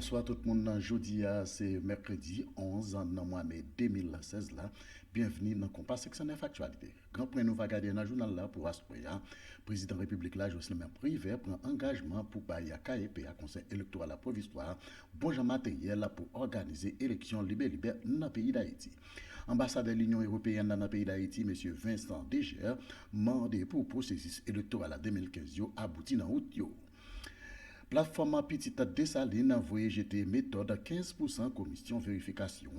bonsoir tout le monde. Jeudi, c'est mercredi 11 mois mai 2016. Là. Bienvenue dans le Compas section 9 actualité. Grand point nous va garder dans le journal là pour Astroya. Président de la République là, Jocelyn Privé prend engagement pour bailler à KEP à Conseil électoral provisoire, bon genre matériel pour organiser élection libre dans le pays d'Haïti. Ambassadeur de l'Union européenne dans le pays d'Haïti, M. Vincent Deger, mandé pour processus électoral 2015 abouti dans août. Plateforme Petite Dessaline a envoyé jeter méthode 15% commission vérification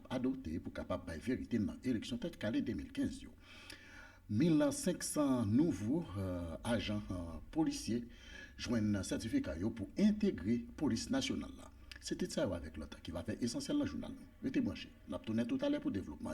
adoptée pour capable de vérité dans l'élection tête calée 2015. 1500 nouveaux agents policiers joignent un certificat pour intégrer la police nationale. C'était ça avec l'autre qui va faire essentiel dans le journal. Restez branchés. Nous allons tourner tout à l'heure pour le développement.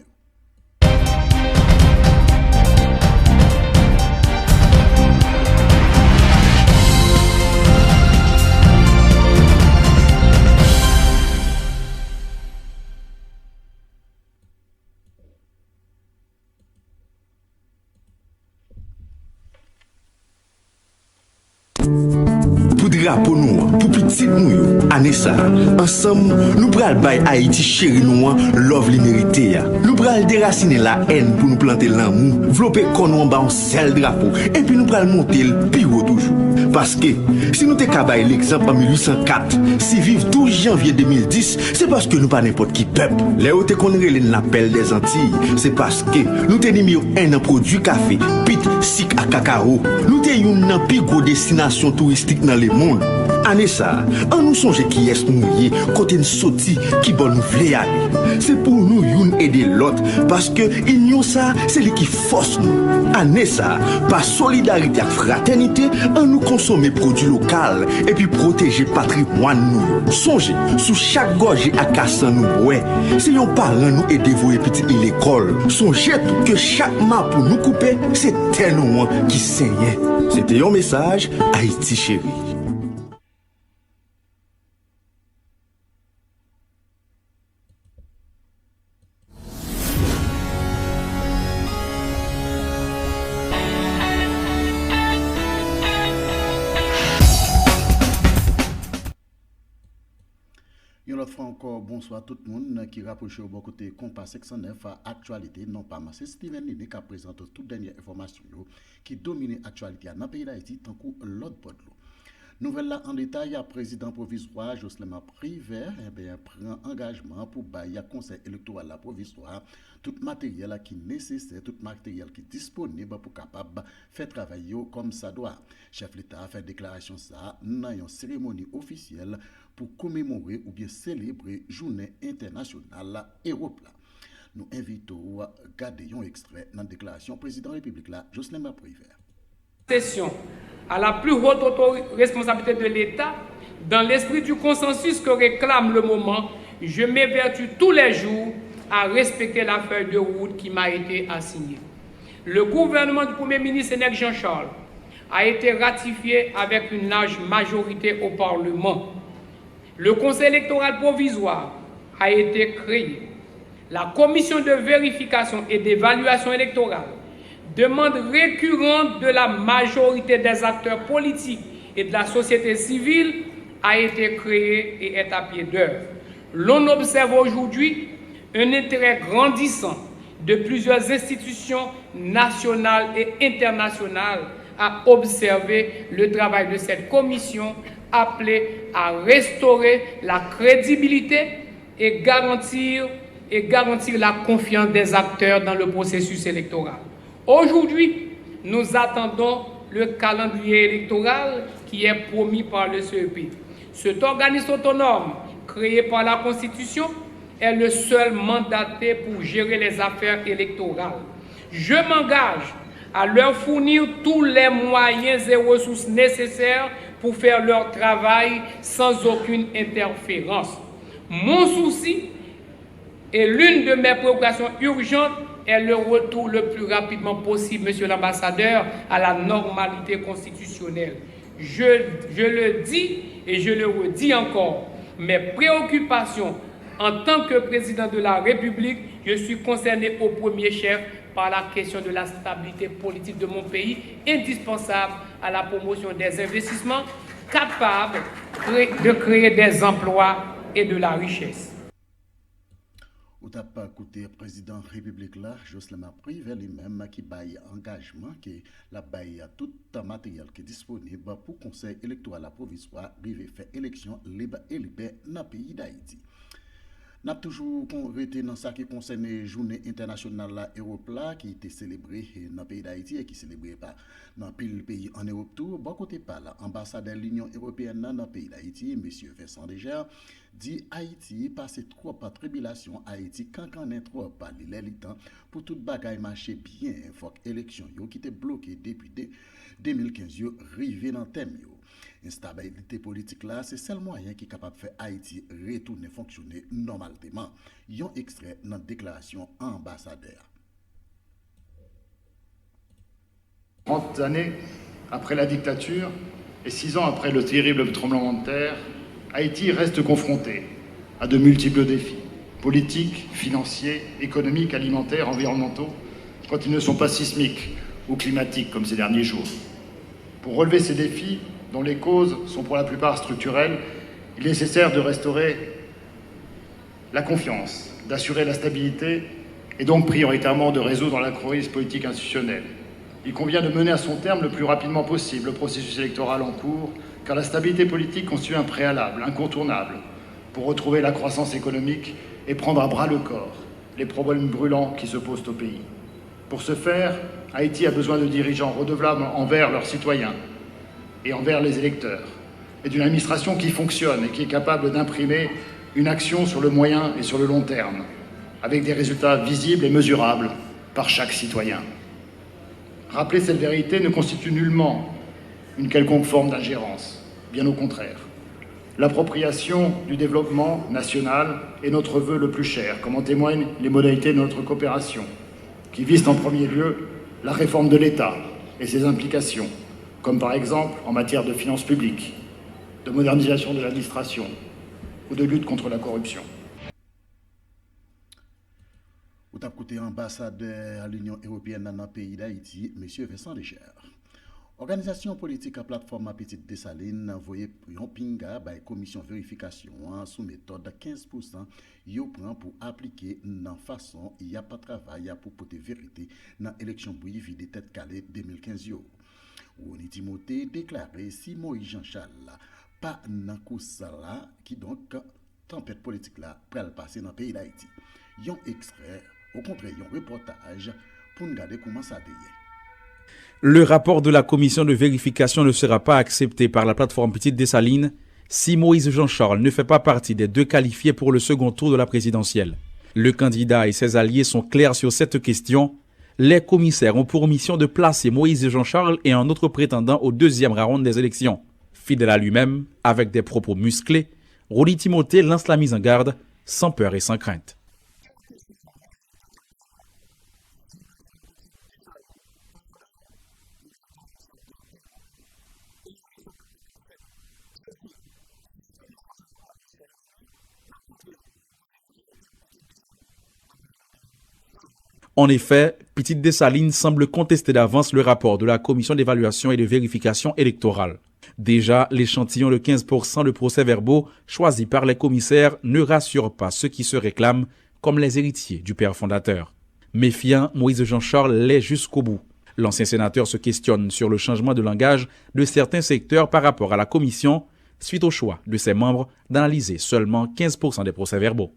Pour nous, pour petit nous, Anessa, ensemble, nous pral bay Haïti chéri nous, love li mérité. Nous pral déraciner la haine pour nous planter l'amour, développer qu'on en bas un seul drapeau, et puis nous pral monter le pire toujours. Parce que, si nous te kabay l'exemple en 1804, si vive 12 janvier 2010, c'est parce que nous pas n'importe qui peuple. Les hautes qu'on relève l'appel des Antilles, c'est parce que nous te numéro 1 en produit café, pit, sic à cacao. Nous te une plus grosse destination touristique dans le monde. Anessa, on nous songe qui est mouillé, côté nous sorti, qui bon nous vle aller. C'est pour nous youn aider l'autre, parce que union ça, c'est lui qui force nous. Anessa, par solidarité et fraternité, on nous consommer produits locaux et puis protéger patrimoine nous. Songez, sous chaque gorge à cassan nous ouais, si yon parent nous aider vos petits l'école. Songez que chaque mât pour nous couper, c'est tellement qui saignait. C'était un message Haïti chérie. Une autre fois encore, bonsoir tout le monde qui rapproche au bon côté Compas 609 à actualité. Non pas, c'est Steven Lini qui présente toute dernière information qui domine l'actualité dans le pays d'Haïti tant que l'autre bord de l'eau. Nouvelle là en détail, le président provisoire Jocelyn Privé prend engagement pour bailler conseil électoral provisoire tout matériel qui est nécessaire, tout matériel qui est disponible pour capable faire travailler comme ça doit. Chef l'État a fait déclaration ça dans une cérémonie officielle pour commémorer ou bien célébrer Journée internationale Europe. Nous invitons à garder un extrait dans la déclaration président de la République Jocelyn Privé. Session à la plus haute responsabilité de l'État, dans l'esprit du consensus que réclame le moment, je m'évertue tous les jours à respecter la feuille de route qui m'a été assignée. Le gouvernement du Premier ministre Sénèque Jean-Charles a été ratifié avec une large majorité au Parlement. Le Conseil électoral provisoire a été créé. La commission de vérification et d'évaluation électorale, demande récurrente de la majorité des acteurs politiques et de la société civile, a été créée et est à pied d'œuvre. L'on observe aujourd'hui un intérêt grandissant de plusieurs institutions nationales et internationales à observer le travail de cette commission appelée à restaurer la crédibilité et garantir la confiance des acteurs dans le processus électoral. Aujourd'hui, nous attendons le calendrier électoral qui est promis par le CEP. Cet organisme autonome, créé par la Constitution, est le seul mandaté pour gérer les affaires électorales. Je m'engage à leur fournir tous les moyens et ressources nécessaires pour faire leur travail sans aucune interférence. Mon souci et l'une de mes préoccupations urgentes est le retour le plus rapidement possible, monsieur l'ambassadeur, à la normalité constitutionnelle. Je le dis et je le redis encore, mes préoccupations en tant que président de la République, je suis concerné au premier chef par la question de la stabilité politique de mon pays, indispensable à la promotion des investissements, capable de créer des emplois et de la richesse. Ou t'as pas écouté président République là, Jocelyn Mapri, vers lui-même qui baille engagement, qui la baille à tout matériel qui est disponible pour conseil électoral provisoire, arriver faire élection libre et libère dans le pays d'Haïti. N'a toujours été dans ça qui concerne la journée internationale la Europe là, qui était célébrée dans le pays d'Haïti et qui est célébrée par dans le pays en Europe tout. Bon côté par l'ambassadeur de l'Union européenne dans le pays d'Haïti, M. Vincent Deger, dit Haïti passe trop par tribulation. Haïti, quand on est trop par les temps pour toute bagaille marcher bien, il faut que l'élection qui était bloquée depuis 2015 arrive dans le thème. Instabilité politique là, c'est le seul moyen qui est capable de faire Haïti retourner fonctionner normalement. Ils ont extrait dans la déclaration ambassadeur. 30 années après la dictature et 6 ans après le terrible tremblement de terre, Haïti reste confronté à de multiples défis, politiques, financiers, économiques, alimentaires, environnementaux, quand ils ne sont pas sismiques ou climatiques comme ces derniers jours. Pour relever ces défis, dont les causes sont pour la plupart structurelles, il est nécessaire de restaurer la confiance, d'assurer la stabilité et donc prioritairement de résoudre la crise politique institutionnelle. Il convient de mener à son terme le plus rapidement possible le processus électoral en cours, car la stabilité politique constitue un préalable incontournable pour retrouver la croissance économique et prendre à bras le corps les problèmes brûlants qui se posent au pays. Pour ce faire, Haïti a besoin de dirigeants redevables envers leurs citoyens et envers les électeurs, et d'une administration qui fonctionne et qui est capable d'imprimer une action sur le moyen et sur le long terme, avec des résultats visibles et mesurables par chaque citoyen. Rappeler cette vérité ne constitue nullement une quelconque forme d'ingérence, bien au contraire. L'appropriation du développement national est notre vœu le plus cher, comme en témoignent les modalités de notre coopération, qui visent en premier lieu la réforme de l'État et ses implications, comme par exemple en matière de finances publiques, de modernisation de l'administration ou de lutte contre la corruption. Vous avez écouté ambassadeur à l'Union européenne dans le pays d'Haïti, M. Vincent Deger. Organisation politique à plateforme à Petite Dessalines envoyé un pinga par la commission vérification sous méthode 15% yo prend pour appliquer dans façon il n'y a pas de travail pour porter vérité dans l'élection bouillie des têtes calées 2015 yo. Rony Timothée déclaré si Moïse Jean-Charles pas dans course là qui donc tempête politique là pour passer dans le pays d'Haïti. Yon extrait au contraire un reportage pour nous regarder comment ça déroule. Le rapport de la commission de vérification ne sera pas accepté par la plateforme Petite Dessalines si Moïse Jean-Charles ne fait pas partie des 2 qualifiés pour le second tour de la présidentielle. Le candidat et ses alliés sont clairs sur cette question. Les commissaires ont pour mission de placer Moïse Jean-Charles et un autre prétendant au 2e round des élections. Fidèle à lui-même, avec des propos musclés, Rony Timothée lance la mise en garde sans peur et sans crainte. En effet, Petite Dessalines semble contester d'avance le rapport de la commission d'évaluation et de vérification électorale. Déjà, l'échantillon de 15% de procès-verbaux choisis par les commissaires ne rassure pas ceux qui se réclament comme les héritiers du père fondateur. Méfiant, Moïse Jean-Charles l'est jusqu'au bout. L'ancien sénateur se questionne sur le changement de langage de certains secteurs par rapport à la commission, suite au choix de ses membres d'analyser seulement 15% des procès-verbaux.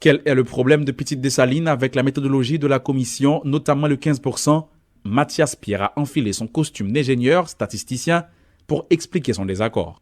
Quel est le problème de Petite Dessalines avec la méthodologie de la commission, notamment le 15%? Mathias Pierre a enfilé son costume d'ingénieur statisticien pour expliquer son désaccord.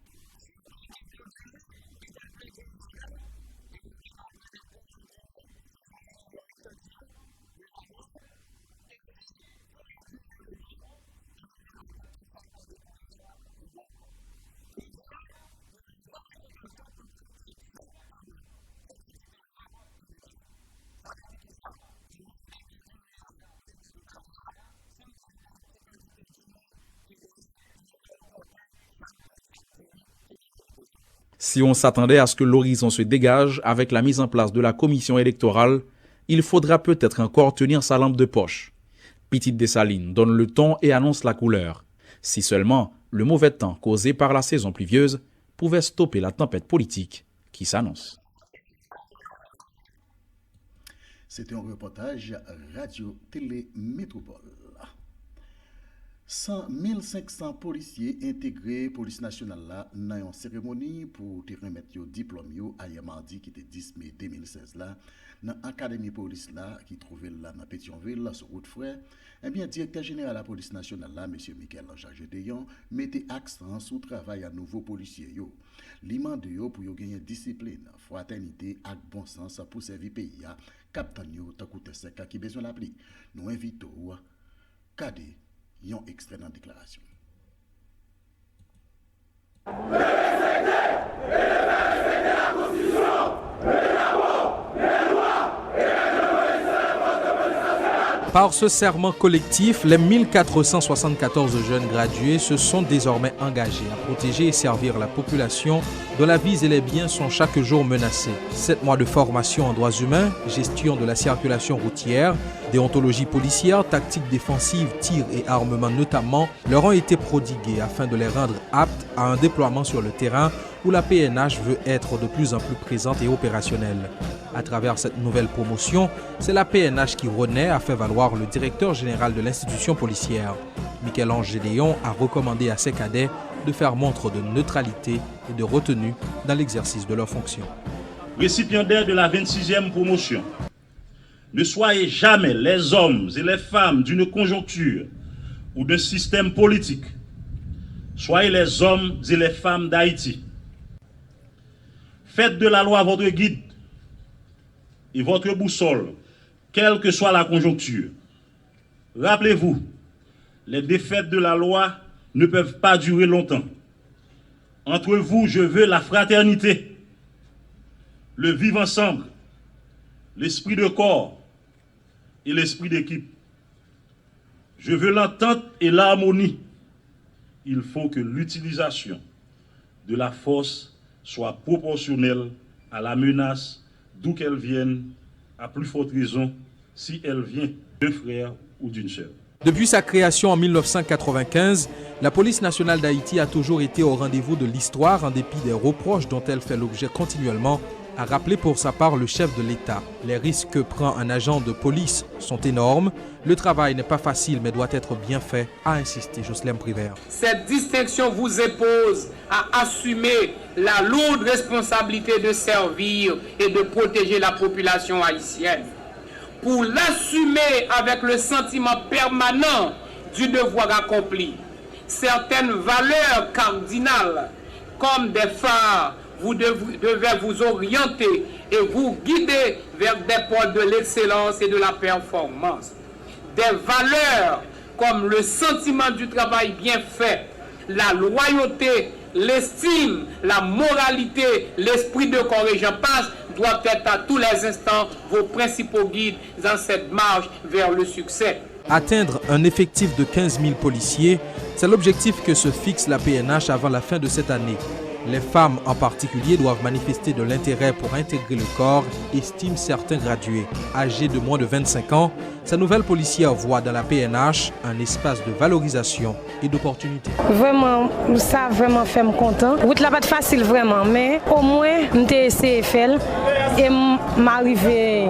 Si on s'attendait à ce que l'horizon se dégage avec la mise en place de la commission électorale, il faudra peut-être encore tenir sa lampe de poche. Petite Dessalines donne le ton et annonce la couleur. Si seulement le mauvais temps causé par la saison pluvieuse pouvait stopper la tempête politique qui s'annonce. C'était un reportage Radio-Télé Métropole. 1500 policiers intégrés police nationale là dans une cérémonie pour te remettre le diplôme à hier mardi qui était 10 mai 2016 là dans l'académie police là qui trouvait là dans Pétionville là sur route frère. Eh bien directeur général de la police nationale là monsieur Michel-Ange Gédéon mettait accent sur travail à nouveaux policiers yo. L'imande yo pour yo gagner discipline, fraternité et bon sens pour servir pays a capitaine yo tant coûte sec qui besoin l'appli. Nous invitons cadet yon extrait dans la déclaration. Par ce serment collectif, les 1474 jeunes gradués se sont désormais engagés à protéger et servir la population dont la vie et les biens sont chaque jour menacés. 7 mois de formation en droits humains, gestion de la circulation routière, déontologie policière, tactique défensive, tir et armement notamment, leur ont été prodigués afin de les rendre aptes à un déploiement sur le terrain où la PNH veut être de plus en plus présente et opérationnelle. À travers cette nouvelle promotion, c'est la PNH qui renaît, a fait valoir le directeur général de l'institution policière. Michel-Ange Gédéon a recommandé à ses cadets de faire montre de neutralité et de retenue dans l'exercice de leurs fonctions. Récipiendaires de la 26e promotion, ne soyez jamais les hommes et les femmes d'une conjoncture ou d'un système politique. Soyez les hommes et les femmes d'Haïti. Faites de la loi votre guide et votre boussole, quelle que soit la conjoncture. Rappelez-vous, les défaites de la loi ne peuvent pas durer longtemps. Entre vous, je veux la fraternité, le vivre ensemble, l'esprit de corps et l'esprit d'équipe. Je veux l'entente et l'harmonie. Il faut que l'utilisation de la force soit proportionnelle à la menace, d'où qu'elle vienne, à plus forte raison si elle vient d'un frère ou d'une sœur. Depuis sa création en 1995, la police nationale d'Haïti a toujours été au rendez-vous de l'histoire en dépit des reproches dont elle fait l'objet continuellement, a rappelé pour sa part le chef de l'État. Les risques que prend un agent de police sont énormes. Le travail n'est pas facile mais doit être bien fait, a insisté Jocelyn Privert. Cette distinction vous impose à assumer la lourde responsabilité de servir et de protéger la population haïtienne. Pour l'assumer avec le sentiment permanent du devoir accompli, certaines valeurs cardinales, comme des phares, vous devez vous orienter et vous guider vers des pôles de l'excellence et de la performance. Des valeurs comme le sentiment du travail bien fait, la loyauté, l'estime, la moralité, l'esprit de corps et j'en passe, doivent être à tous les instants vos principaux guides dans cette marche vers le succès. Atteindre un effectif de 15 000 policiers, c'est l'objectif que se fixe la PNH avant la fin de cette année. Les femmes en particulier doivent manifester de l'intérêt pour intégrer le corps, estiment certains gradués. Âgés de moins de 25 ans, sa nouvelle policière voit dans la PNH un espace de valorisation et d'opportunité. Vraiment, ça vraiment fait me content. Route là pas facile vraiment, mais au moins m'ai essayé faire et m'arriver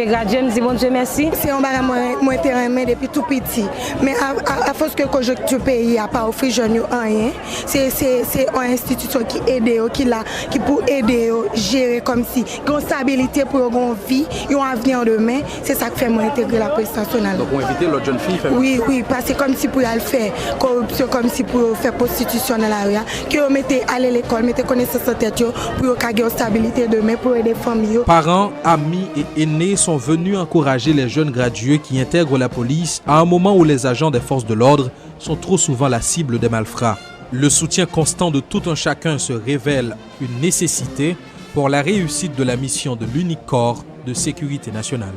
gradué, me dit bon Dieu merci. C'est un bagage moi terrain depuis tout petit, mais à force que conjoncture pays a pas offert jeune rien, c'est une institution qui aide qui pour aider gérer comme si une stabilité pour une vie, un avenir demain, c'est ça qui fait moi intégrer la police nationale. Donc on invite l'autre jeune fille faire. Oui, parce que comme si pour le faire corruption, comme si pour faire prostitution dans la rue, que on mettait aller à l'école, mettait connaissance en tête pour gagner une stabilité demain pour aider les familles. Parents, amis et aînés sont venus encourager les jeunes gradués qui intègrent la police à un moment où les agents des forces de l'ordre sont trop souvent la cible des malfrats. Le soutien constant de tout un chacun se révèle une nécessité pour la réussite de la mission de l'unique corps de sécurité nationale.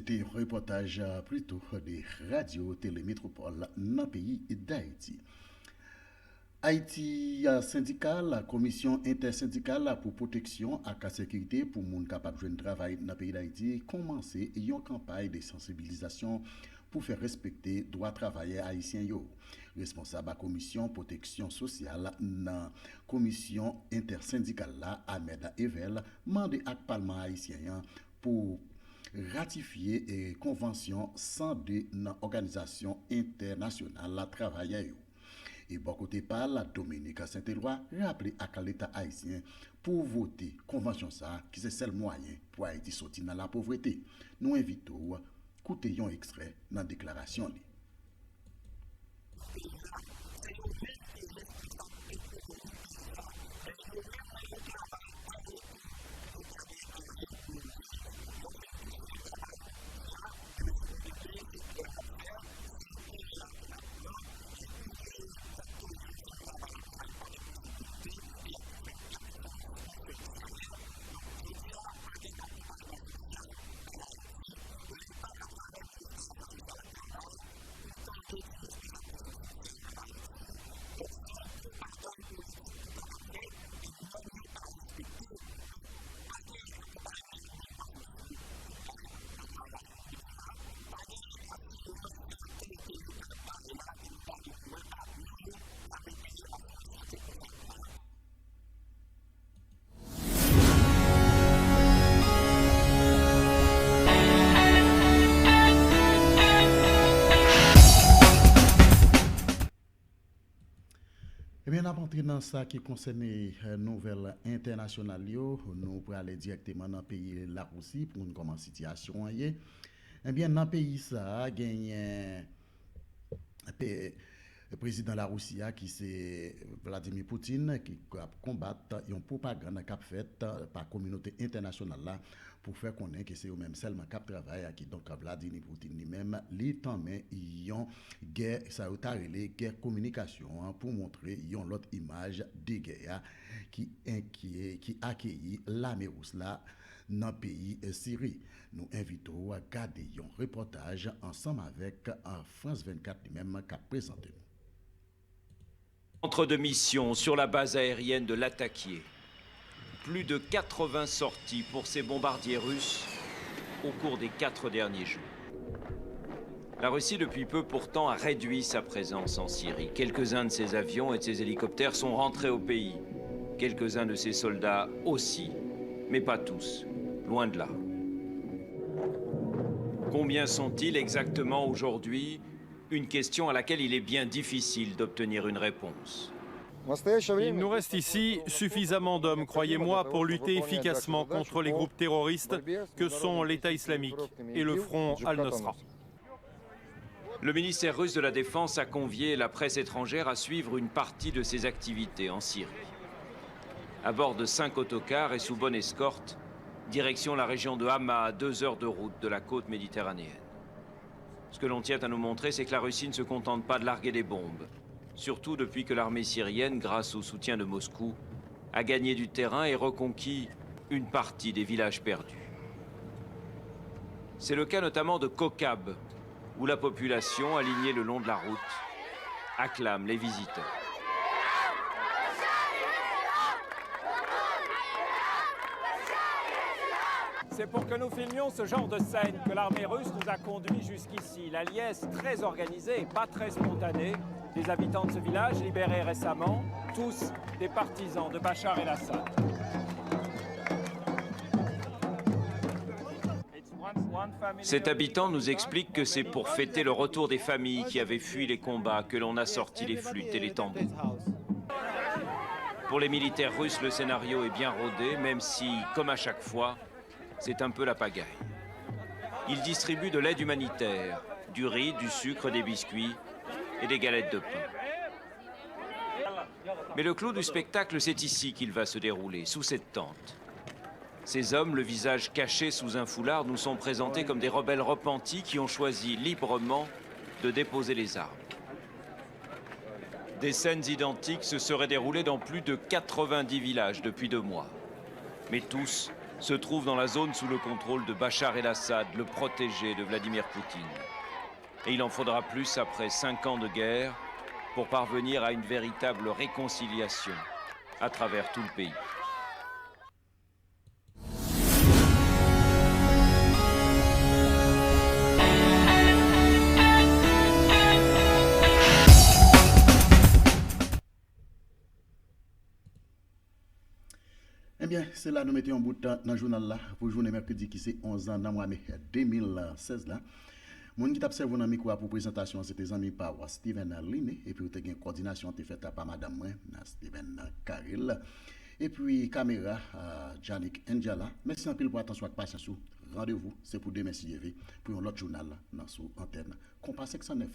c'était un reportage plutôt des radios télémétropole dans le pays d'Haïti. Haïti syndical, la commission intersyndicale pour protection et la sécurité pour les gens capables de travailler dans le pays d'Haïti, commencé une campagne de sensibilisation pour faire respecter les droits de travail haïtiens. Responsable de la commission protection sociale dans la commission intersyndicale, Ahmed Evel, demandé à Parlement haïtien pour ratifier la convention 102 dans l'organisation internationale de travail. Et bon côté par la Dominique Saint-Éloi rappelé à l'État haïtien pour voter convention ça qui c'est le seul moyen pour Haïti sortir dans la pauvreté. Nous invitons à écouter un extrait dans la déclaration. Eh bien, avant d'entrer dans ça qui concerne les nouvelles internationales, nous pourrons aller directement dans le pays de la Russie pour nous comment la situation est. Eh bien, dans le pays, ça a gagné le président de la Russie, qui c'est Vladimir Poutine, qui combat une propagande qui a faite par la communauté internationale là, pour faire connaître que c'est eux-mêmes seulement qui travaillent, qui donc Vladimir Poutine lui-même, lui mais ils ont guerre, ça a été guerre communication pour montrer une autre image de guerre qui accueillit l'armée russe là dans le pays Syrie. Nous invitons à regarder un reportage ensemble avec France 24 lui-même qui a présenté. Centre de mission sur la base aérienne de Latakié. Plus de 80 sorties pour ces bombardiers russes au cours des 4 derniers jours. La Russie, depuis peu, pourtant, a réduit sa présence en Syrie. Quelques-uns de ses avions et de ses hélicoptères sont rentrés au pays. Quelques-uns de ses soldats aussi, mais pas tous, loin de là. Combien sont-ils exactement aujourd'hui ? Une question à laquelle il est bien difficile d'obtenir une réponse. Il nous reste ici suffisamment d'hommes, croyez-moi, pour lutter efficacement contre les groupes terroristes que sont l'État islamique et le Front al-Nosra. Le ministère russe de la Défense a convié la presse étrangère à suivre une partie de ses activités en Syrie. À bord de 5 autocars et sous bonne escorte, direction la région de Hama, à 2 heures de route de la côte méditerranéenne. Ce que l'on tient à nous montrer, c'est que la Russie ne se contente pas de larguer des bombes. Surtout depuis que l'armée syrienne, grâce au soutien de Moscou, a gagné du terrain et reconquis une partie des villages perdus. C'est le cas notamment de Kokab, où la population, alignée le long de la route, acclame les visiteurs. C'est pour que nous filmions ce genre de scène que l'armée russe nous a conduits jusqu'ici. La liesse très organisée et pas très spontanée des habitants de ce village libérés récemment, tous des partisans de Bachar el-Assad. Cet habitant nous explique que c'est pour fêter le retour des familles qui avaient fui les combats que l'on a sorti les flûtes et les tambours. Pour les militaires russes, le scénario est bien rodé, même si, comme à chaque fois, c'est un peu la pagaille. Ils distribuent de l'aide humanitaire, du riz, du sucre, des biscuits et des galettes de pain. Mais le clou du spectacle, c'est ici qu'il va se dérouler, sous cette tente. Ces hommes, le visage caché sous un foulard, nous sont présentés comme des rebelles repentis qui ont choisi librement de déposer les armes. Des scènes identiques se seraient déroulées dans plus de 90 villages depuis 2 mois. Mais tous se trouve dans la zone sous le contrôle de Bachar el-Assad, le protégé de Vladimir Poutine. Et il en faudra plus après 5 ans de guerre pour parvenir à une véritable réconciliation à travers tout le pays. Eh bien, c'est là nous mettons un bout de temps dans le journal là pour le journée mercredi qui c'est 11 ans dans le mois de mai 2016 là. Moun qui t'a observé dans micro pour présentation c'était amis par Steven Liné et puis tu as une coordination qui faite par madame moi Steven Karel et puis caméra Janik Njala. Merci en pile pour attention et patience. Rendez-vous c'est pour demain si pour un autre journal dans sous antenne Compass 609.